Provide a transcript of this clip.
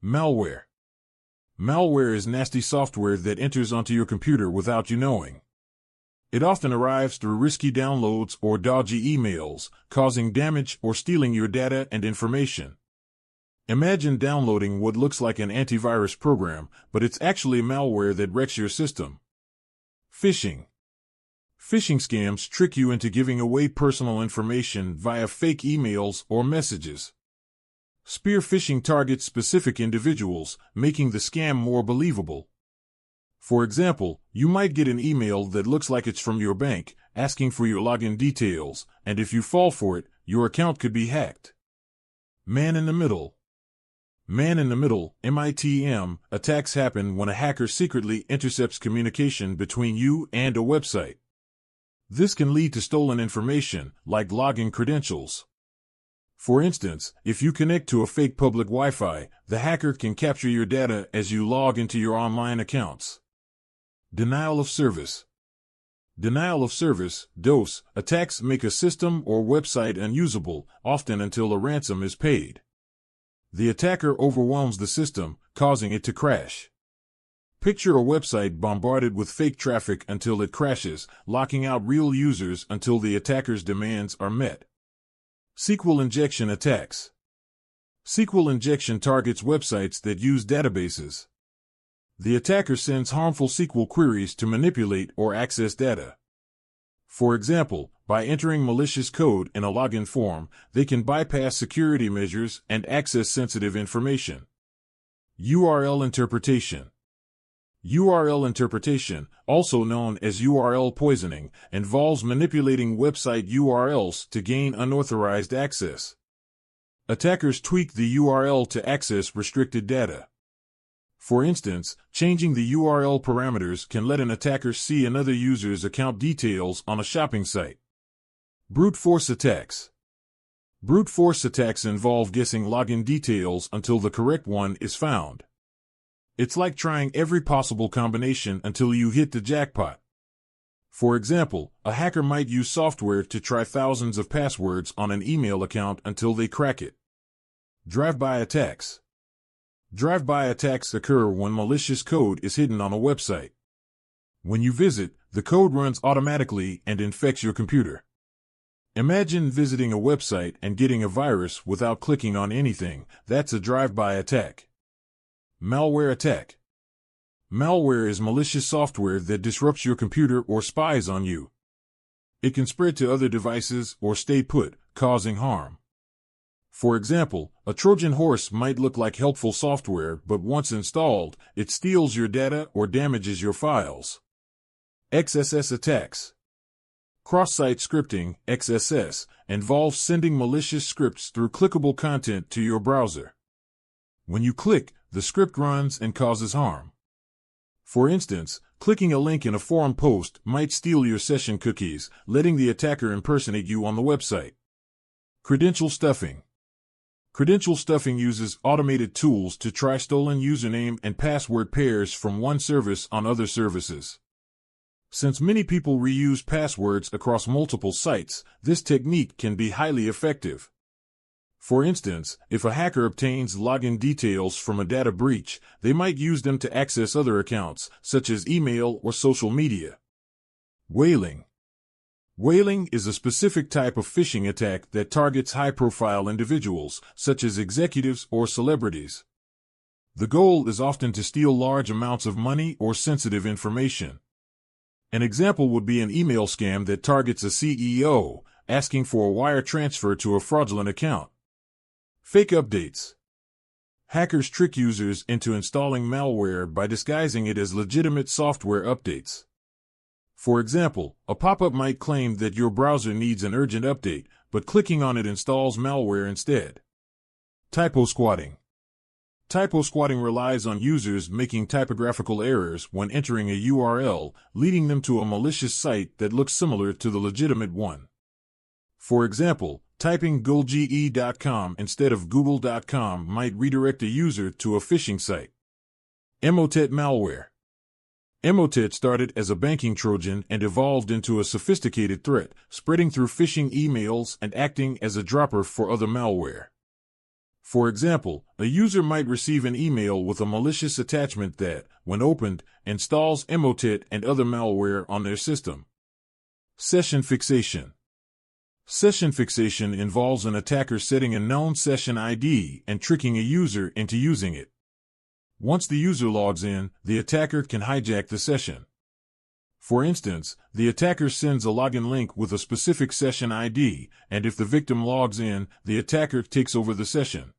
Malware. Malware is nasty software that enters onto your computer without you knowing. It often arrives through risky downloads or dodgy emails, causing damage or stealing your data and information. Imagine downloading what looks like an antivirus program, but it's actually malware that wrecks your system. Phishing. Phishing scams trick you into giving away personal information via fake emails or messages. Spear phishing targets specific individuals, making the scam more believable. For example, you might get an email that looks like it's from your bank, asking for your login details, and if you fall for it, your account could be hacked. Man in the middle. Man in the middle, MITM, attacks happen when a hacker secretly intercepts communication between you and a website. This can lead to stolen information, like login credentials. For instance, if you connect to a fake public Wi-Fi, the hacker can capture your data as you log into your online accounts. Denial of service. Denial of service, DOS, attacks make a system or website unusable, often until a ransom is paid. The attacker overwhelms the system, causing it to crash. Picture a website bombarded with fake traffic until it crashes, locking out real users until the attacker's demands are met. SQL injection attacks. SQL injection targets websites that use databases. The attacker sends harmful SQL queries to manipulate or access data. For example, by entering malicious code in a login form, they can bypass security measures and access sensitive information. URL interpretation. URL interpretation, also known as URL poisoning, involves manipulating website URLs to gain unauthorized access. Attackers tweak the URL to access restricted data. For instance, changing the URL parameters can let an attacker see another user's account details on a shopping site. Brute force attacks. Brute force attacks involve guessing login details until the correct one is found. It's like trying every possible combination until you hit the jackpot. For example, a hacker might use software to try thousands of passwords on an email account until they crack it. Drive-by attacks. Drive-by attacks occur when malicious code is hidden on a website. When you visit, the code runs automatically and infects your computer. Imagine visiting a website and getting a virus without clicking on anything. That's a drive-by attack. Malware attack. Malware is malicious software that disrupts your computer or spies on you. It can spread to other devices or stay put, causing harm. For example, a Trojan horse might look like helpful software, but once installed, it steals your data or damages your files. XSS attacks. Cross-site scripting, XSS, involves sending malicious scripts through clickable content to your browser. When you click, the script runs and causes harm. For instance, clicking a link in a forum post might steal your session cookies, letting the attacker impersonate you on the website. Credential stuffing. Credential stuffing uses automated tools to try stolen username and password pairs from one service on other services. Since many people reuse passwords across multiple sites, this technique can be highly effective. For instance, if a hacker obtains login details from a data breach, they might use them to access other accounts, such as email or social media. Whaling. Whaling is a specific type of phishing attack that targets high-profile individuals, such as executives or celebrities. The goal is often to steal large amounts of money or sensitive information. An example would be an email scam that targets a CEO, asking for a wire transfer to a fraudulent account. Fake updates. Hackers trick users into installing malware by disguising it as legitimate software updates. For example, a pop-up might claim that your browser needs an urgent update, but clicking on it installs malware instead. Typo squatting. Typo squatting relies on users making typographical errors when entering a URL, leading them to a malicious site that looks similar to the legitimate one. For example, typing golge.com instead of google.com might redirect a user to a phishing site. Emotet malware. Emotet started as a banking Trojan and evolved into a sophisticated threat, spreading through phishing emails and acting as a dropper for other malware. For example, a user might receive an email with a malicious attachment that, when opened, installs Emotet and other malware on their system. Session fixation. Session fixation involves an attacker setting a known session ID and tricking a user into using it. Once the user logs in, the attacker can hijack the session. For instance, the attacker sends a login link with a specific session ID, and if the victim logs in, the attacker takes over the session.